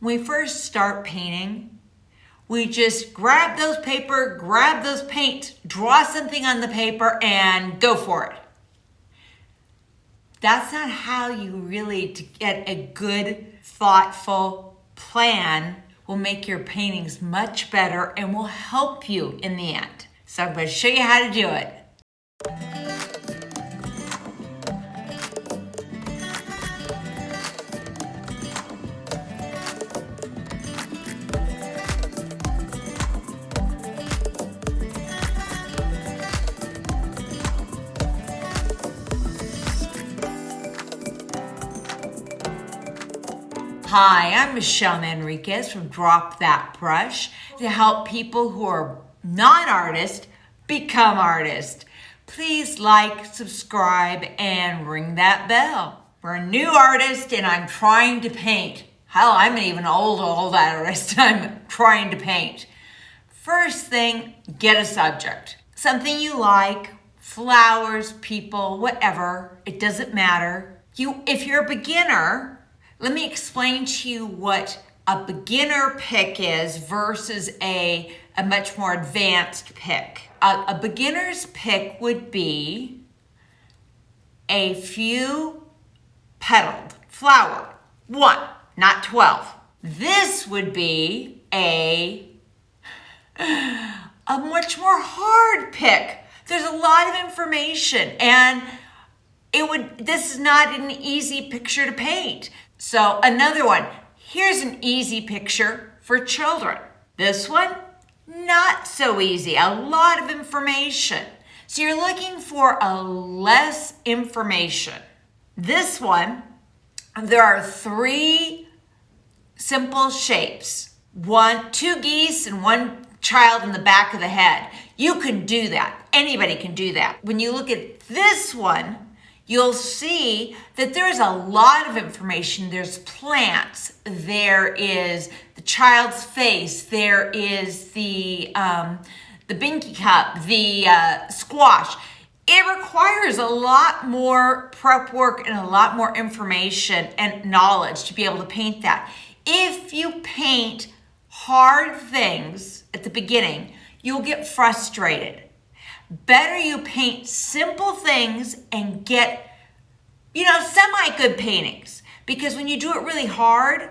When we first start painting, we just grab those paper, grab those paint, draw something on the paper, and go for it. That's not how you really, to get a good, thoughtful plan, will make your paintings much better and will help you in the end. So I'm going to show you how to do it. Hi, I'm Michelle Manriquez from Drop That Brush to help people who are not artists become artists. Please like, subscribe, and ring that bell. We're a new artist and I'm trying to paint. Hell, I'm even old artist. I'm trying to paint. First thing, get a subject. Something you like, flowers, people, whatever. It doesn't matter. If you're a beginner, let me explain to you what a beginner pick is versus a much more advanced pick. A beginner's pick would be a few petaled flower, 1, not 12. This would be a much more hard pick. There's a lot of information and this is not an easy picture to paint. So another one, here's an easy picture for children. This one, not so easy, a lot of information. So you're looking for a less information. This one, there are 3 simple shapes. 2 geese and 1 child in the back of the head. You can do that. Anybody can do that. When you look at this one, you'll see that there's a lot of information. There's plants, there is the child's face, there is the binky cup, the squash. It requires a lot more prep work and a lot more information and knowledge to be able to paint that. If you paint hard things at the beginning, you'll get frustrated. Better you paint simple things and get, semi-good paintings. Because when you do it really hard,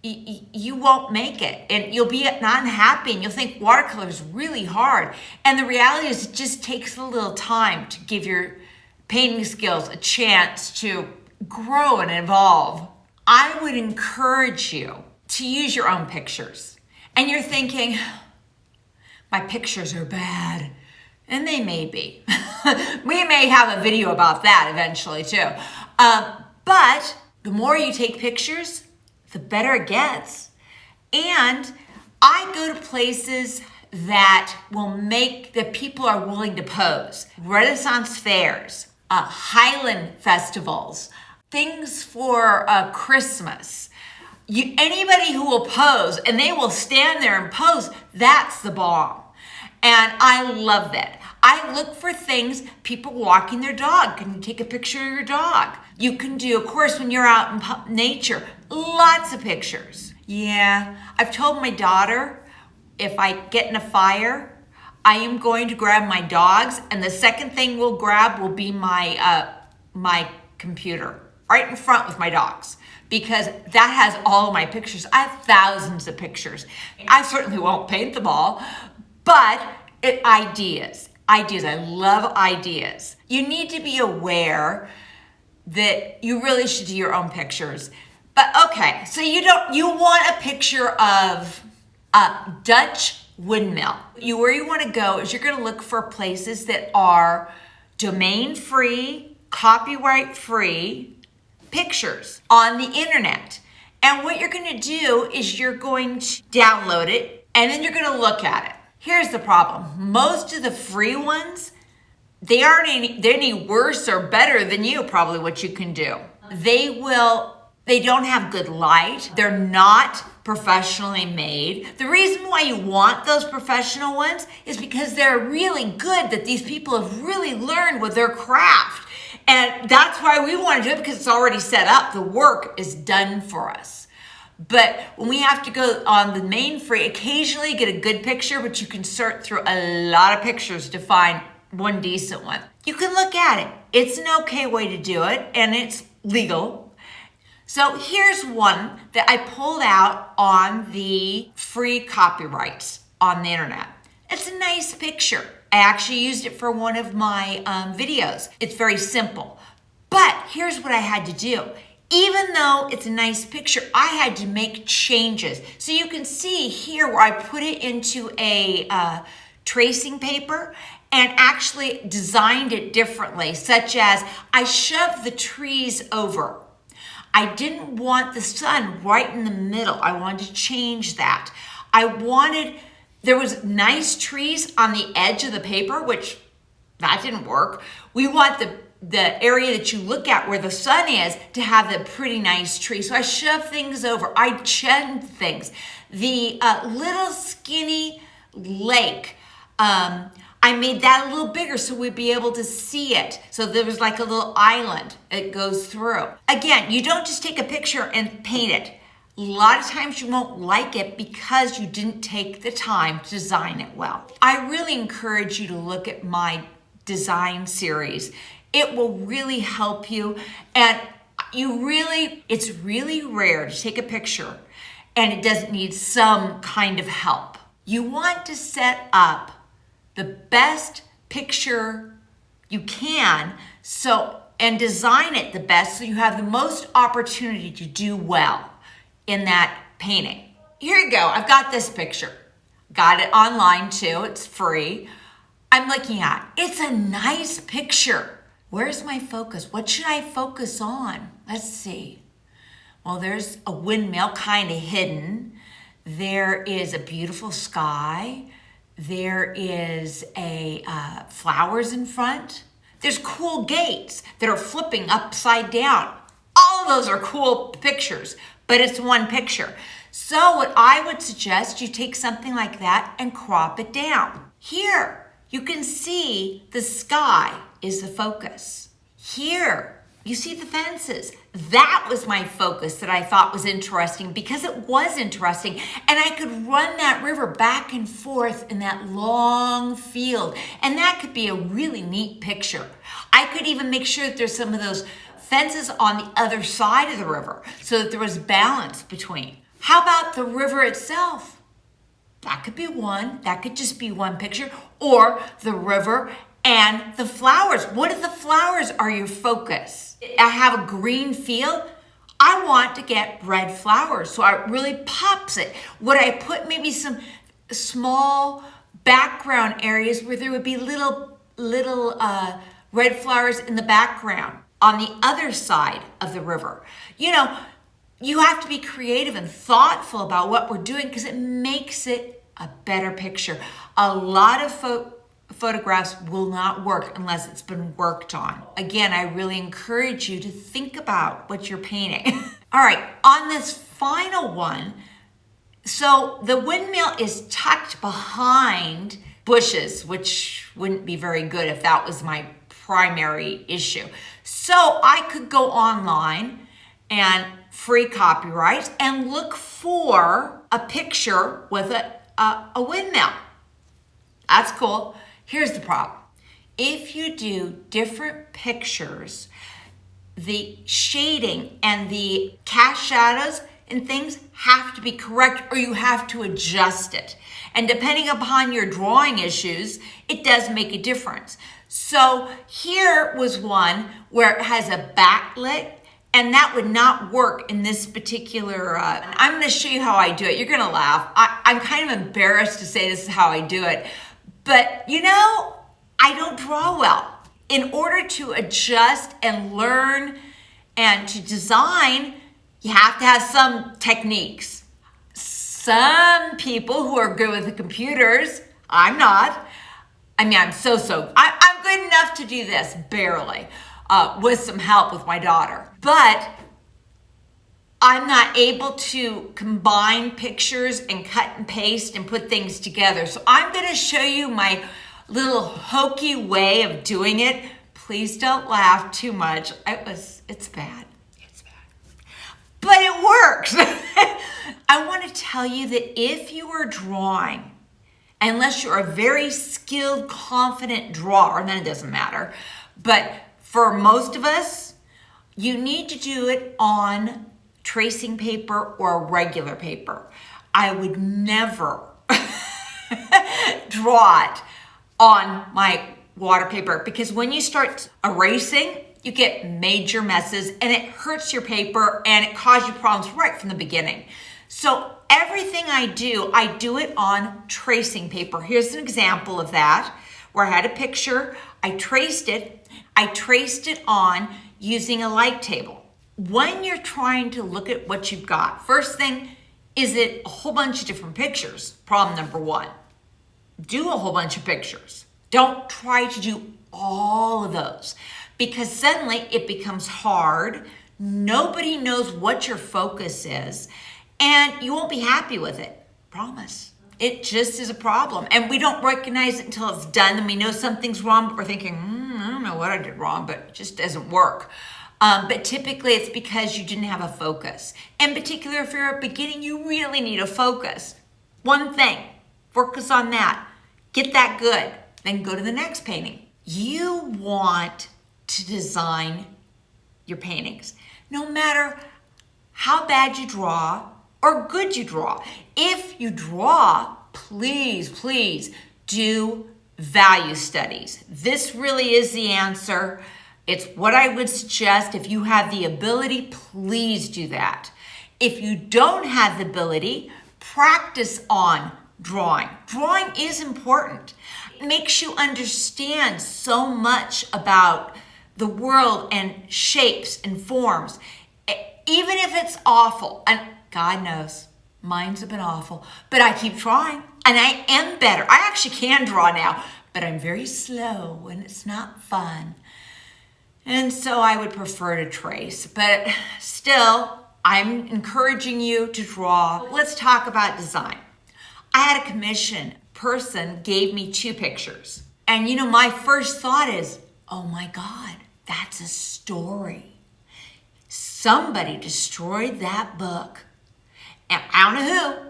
you won't make it. And you'll be not happy and you'll think watercolor is really hard. And the reality is it just takes a little time to give your painting skills a chance to grow and evolve. I would encourage you to use your own pictures. And you're thinking, my pictures are bad. And they may be. We may have a video about that eventually too. But the more you take pictures, the better it gets. And I go to places that people are willing to pose. Renaissance fairs, Highland festivals, things for Christmas. Anybody who will pose and they will stand there and pose, that's the bomb. And I love that. I look for things, people walking their dog. Can you take a picture of your dog? You can do, of course, when you're out in nature, lots of pictures. Yeah, I've told my daughter, if I get in a fire, I am going to grab my dogs, and the second thing we'll grab will be my computer, right in front with my dogs. Because that has all of my pictures. I have thousands of pictures. I certainly won't paint them all, but ideas. I love ideas. You need to be aware that you really should do your own pictures. But okay, so you want a picture of a Dutch windmill. Where you want to go is you're going to look for places that are domain-free, copyright-free pictures on the internet. And what you're going to do is you're going to download it and then you're going to look at it. Here's the problem. Most of the free ones, they're any worse or better than probably what you can do. They don't have good light. They're not professionally made. The reason why you want those professional ones is because they're really good, that these people have really learned with their craft. And that's why we want to do it, because it's already set up. The work is done for us. But when we have to go on the main free, occasionally get a good picture, but you can sort through a lot of pictures to find one decent one. You can look at it. It's an okay way to do it, and it's legal. So here's one that I pulled out on the free copyrights on the internet. It's a nice picture. I actually used it for one of my videos. It's very simple. But here's what I had to do. Even though it's a nice picture, I had to make changes. So you can see here where I put it into a tracing paper and actually designed it differently, such as I shoved the trees over. I didn't want the sun right in the middle. I wanted to change that. There was nice trees on the edge of the paper, which that didn't work. We want the area that you look at where the sun is to have the pretty nice tree. So I shoved things over. I changed things. The little skinny lake, I made that a little bigger so we'd be able to see it. So there was like a little island it goes through. Again, you don't just take a picture and paint it. A lot of times you won't like it because you didn't take the time to design it well. I really encourage you to look at my design series. It will really help you, and it's really rare to take a picture and it doesn't need some kind of help. You want to set up the best picture you can and design it the best so you have the most opportunity to do well in that painting. Here you go, I've got this picture. Got it online too, it's free. I'm looking at it. It's a nice picture. Where's my focus? What should I focus on? Let's see. Well, there's a windmill kind of hidden. There is a beautiful sky. There is flowers in front. There's cool gates that are flipping upside down. All of those are cool pictures, but it's one picture. So what I would suggest, you take something like that and crop it down. Here, you can see the sky is the focus. Here, you see the fences. That was my focus that I thought was interesting because it was interesting. And I could run that river back and forth in that long field. And that could be a really neat picture. I could even make sure that there's some of those fences on the other side of the river so that there was balance between. How about the river itself? That could be one. That could just be one picture. Or the river and the flowers. What if the flowers are your focus? I have a green field. I want to get red flowers. So it really pops it. Would I put maybe some small background areas where there would be little red flowers in the background on the other side of the river? You know, you have to be creative and thoughtful about what we're doing because it makes it a better picture. A lot of photographs will not work unless it's been worked on. Again, I really encourage you to think about what you're painting. All right, on this final one, so the windmill is tucked behind bushes, which wouldn't be very good if that was my primary issue. So I could go online and free copyright and look for a picture with a windmill. That's cool. Here's the problem. If you do different pictures, the shading and the cast shadows and things have to be correct or you have to adjust it. And depending upon your drawing issues, it does make a difference. So here was one where it has a backlit and that would not work in this particular, I'm gonna show you how I do it. You're gonna laugh. I'm kind of embarrassed to say this is how I do it. But you know, I don't draw well. In order to adjust and learn and to design, you have to have some techniques. Some people who are good with the computers, I'm not. I mean, I'm good enough to do this, barely, with some help with my daughter. But I'm not able to combine pictures and cut and paste and put things together. So I'm gonna show you my little hokey way of doing it. Please don't laugh too much. It's bad. but it works. I want to tell you that if you are drawing, unless you're a very skilled, confident drawer, then it doesn't matter. But for most of us, you need to do it on tracing paper or regular paper. I would never draw it on my water paper, because when you start erasing, you get major messes and it hurts your paper and it causes you problems right from the beginning. So everything I do it on tracing paper. Here's an example of that, where I had a picture, I traced it on using a light table. When you're trying to look at what you've got, first thing, is it a whole bunch of different pictures? Problem number one. Do a whole bunch of pictures. Don't try to do all of those, because suddenly it becomes hard. Nobody knows what your focus is, and you won't be happy with it. Promise. It just is a problem. And we don't recognize it until it's done and we know something's wrong, but we're thinking, I don't know what I did wrong, but it just doesn't work. But typically it's because you didn't have a focus. In particular, if you're at beginning, you really need a focus. One thing, focus on that. Get that good. Then go to the next painting. You want to design your paintings, no matter how bad you draw or good you draw. If you draw, please do value studies. This really is the answer. It's what I would suggest. If you have the ability, please do that. If you don't have the ability, practice on drawing. Drawing is important. It makes you understand so much about the world and shapes and forms. Even if it's awful, and God knows, mine's have been awful, but I keep trying and I am better. I actually can draw now, but I'm very slow and it's not fun. And so I would prefer to trace, but still, I'm encouraging you to draw. Let's talk about design. I had a commission person gave me 2 pictures. And my first thought is, oh my God, that's a story. Somebody destroyed that book. And I don't know who,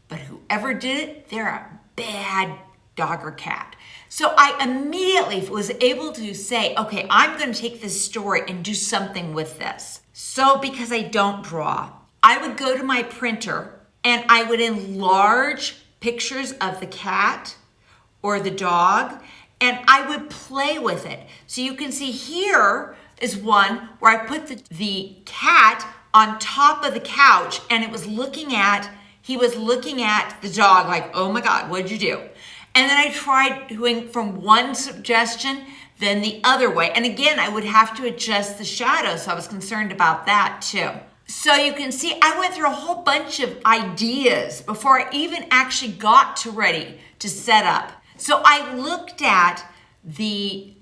but whoever did it, they're a bad dog or cat. So I immediately was able to say, okay, I'm going to take this story and do something with this. So because I don't draw, I would go to my printer and I would enlarge pictures of the cat or the dog, and I would play with it. So you can see here is one where I put the cat on top of the couch, and he was looking at the dog like, oh my God, what did you do? And then I tried doing from one suggestion, then the other way. And again, I would have to adjust the shadows, so I was concerned about that too. So you can see I went through a whole bunch of ideas before I even actually got to ready to set up. So I looked at the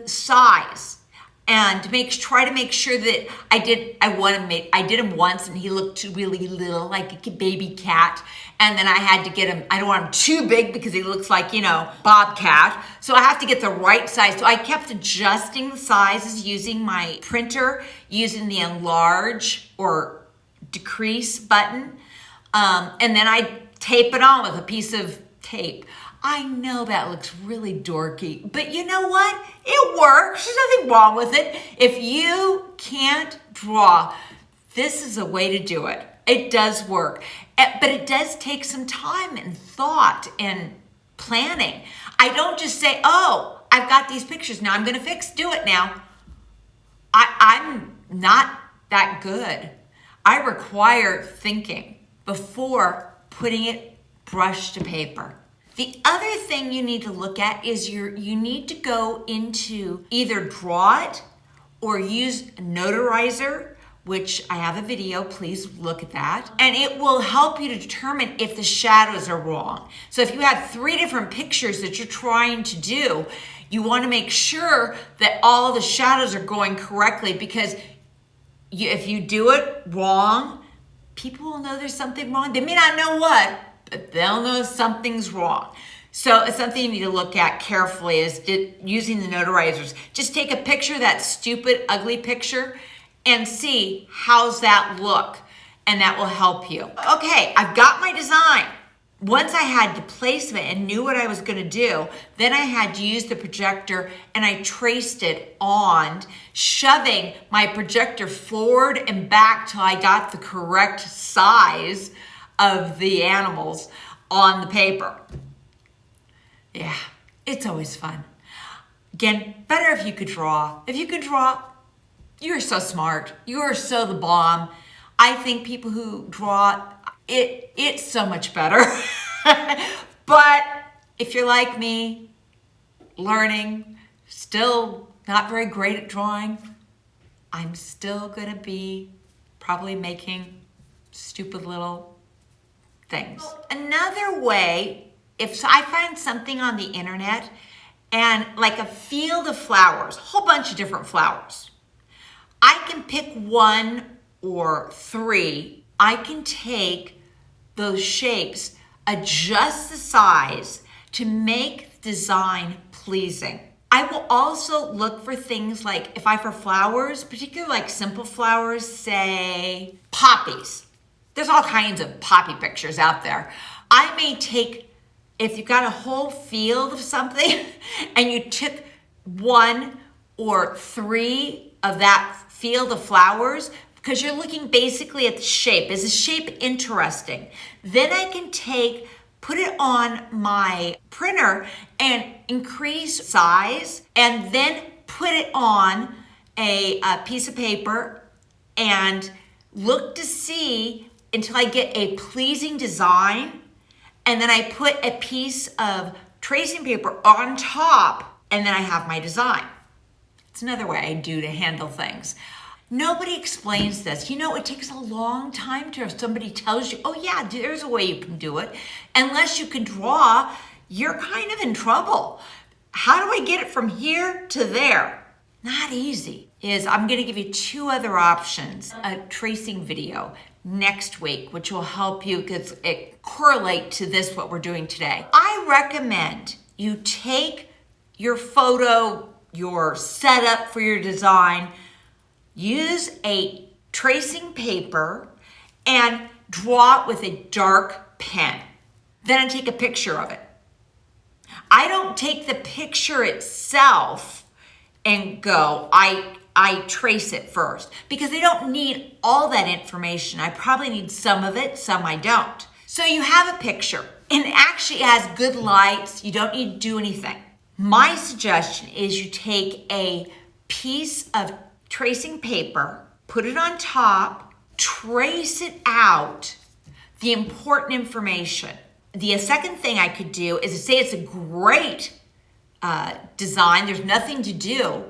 size and try to make sure that I did him once and he looked really little, like a baby cat. And then I had to get him, I don't want him too big because he looks like, Bobcat. So I have to get the right size. So I kept adjusting the sizes using my printer, using the enlarge or decrease button. And then I tape it on with a piece of tape. I know that looks really dorky, but you know what? It works. There's nothing wrong with it. If you can't draw, this is a way to do it. It does work, but it does take some time and thought and planning. I don't just say, oh, I've got these pictures now, I'm gonna do it now. I'm not that good. I require thinking before putting it brush to paper. The other thing you need to look at is you need to go into either draw it or use Notarizer, which I have a video, please look at that. And it will help you to determine if the shadows are wrong. So if you have 3 different pictures that you're trying to do, you want to make sure that all the shadows are going correctly, because if you do it wrong, people will know there's something wrong. They may not know what, but they'll know something's wrong. So it's something you need to look at carefully is using the notarizers. Just take a picture, that stupid, ugly picture, and see how's that look, and that will help you. Okay, I've got my design. Once I had the placement and knew what I was gonna do, then I had to use the projector and I traced it on, shoving my projector forward and back till I got the correct size of the animals on the paper. Yeah, it's always fun. Again, better if you could draw. If you could draw, you're so smart. You are so the bomb. I think people who draw, it's so much better. But if you're like me, learning, still not very great at drawing, I'm still gonna be probably making stupid little things. Another way, if I find something on the internet and like a field of flowers, a whole bunch of different flowers, I can pick one or three. I can take those shapes, adjust the size to make the design pleasing. I will also look for things like, for flowers, particularly like simple flowers, say poppies. There's all kinds of poppy pictures out there. I may take, if you've got a whole field of something and you took one or three of that field of flowers, because you're looking basically at the shape. Is the shape interesting? Then I can put it on my printer and increase size, and then put it on a piece of paper and look to see until I get a pleasing design. And then I put a piece of tracing paper on top, and then I have my design. It's another way I do to handle things. Nobody explains this. You know, it takes a long time till somebody tells you, oh yeah, there's a way you can do it. Unless you can draw, you're kind of in trouble. How do I get it from here to there? Not easy. I'm gonna give you two other options. A tracing video next week, which will help you because it correlates to this, what we're doing today. I recommend you take your photo, your setup for your design, use a tracing paper and draw it with a dark pen. Then I take a picture of it. I don't take the picture itself and go, I trace it first because I don't need all that information. I probably need some of it, some I don't. So you have a picture and it actually has good lights. You don't need to do anything. My suggestion is you take a piece of tracing paper, put it on top, trace it out, the important information. The second thing I could do is to say it's a great design, there's nothing to do.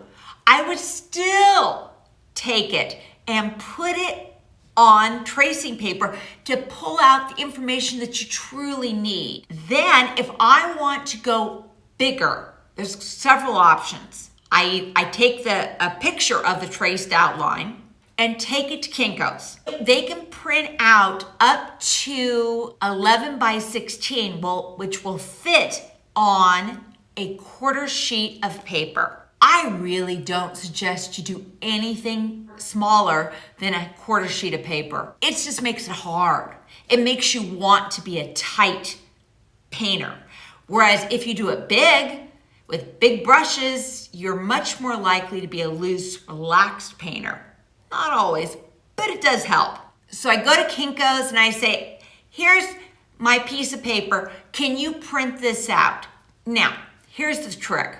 I would still take it and put it on tracing paper to pull out the information that you truly need. Then if I want to go bigger, there's several options. I take a picture of the traced outline and take it to Kinko's. They can print out up to 11 by 16, which will fit on a quarter sheet of paper. I really don't suggest you do anything smaller than a quarter sheet of paper. It just makes it hard. It makes you want to be a tight painter. Whereas if you do it big, with big brushes, you're much more likely to be a loose, relaxed painter. Not always, but it does help. So I go to Kinko's and I say, here's my piece of paper. Can you print this out? Now, here's the trick.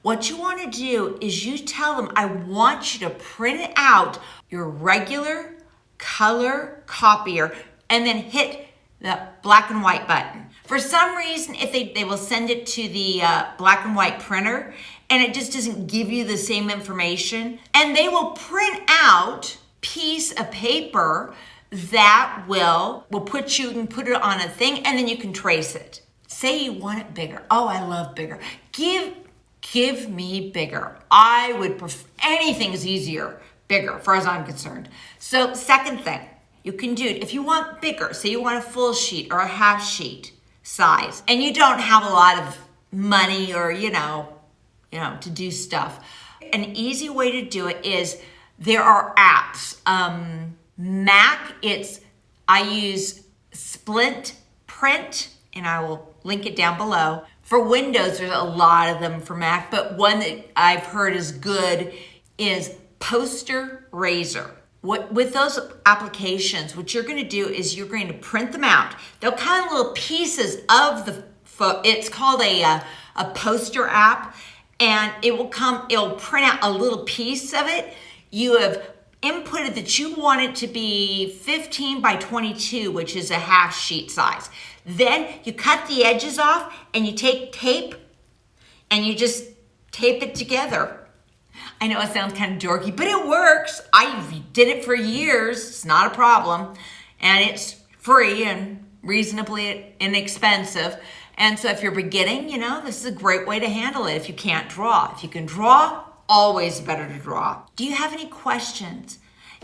What you want to do is you tell them, I want you to print it out your regular color copier and then hit the black and white button. For some reason, if they will send it to the black and white printer and it just doesn't give you the same information, and they will print out piece of paper that will put you and put it on a thing, and then you can trace it. Say you want it bigger. Oh, I love bigger. Give me bigger. I would prefer, anything is easier, bigger, as far as I'm concerned. So second thing you can do, if you want bigger, say you want a full sheet or a half sheet size, and you don't have a lot of money or, to do stuff, an easy way to do it is There are apps. Mac, I use SplitPrint, and I will link it down below. For Windows, there's a lot of them for Mac, but one that I've heard is good is PosteRazor. With those applications, what you're going to do is you're going to print them out. They'll kind of little pieces of it's called a poster app, and it'll print out a little piece of it. You have inputted that you want it to be 15 by 22, which is a half sheet size. Then you cut the edges off and you take tape and you just tape it together. I know it sounds kind of dorky, but it works. I did it for years. It's not a problem. And it's free and reasonably inexpensive. And so if you're beginning, this is a great way to handle it if you can't draw. If you can draw, always better to draw. Do you have any questions?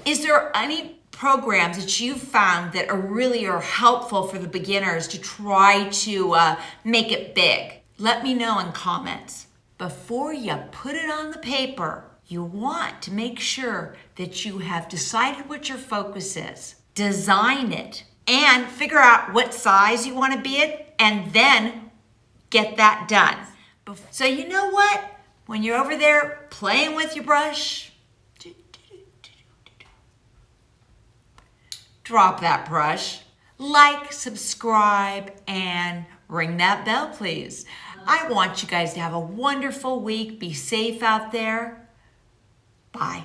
Is there any programs that you've found that are helpful for the beginners to try to make it big? Let me know in comments. Before you put it on the paper, you want to make sure that you have decided what your focus is. Design it and figure out what size you want to be it, and then get that done. So you know what? When you're over there playing with your brush, drop that brush, like, subscribe, and ring that bell, please. I want you guys to have a wonderful week. Be safe out there. Bye.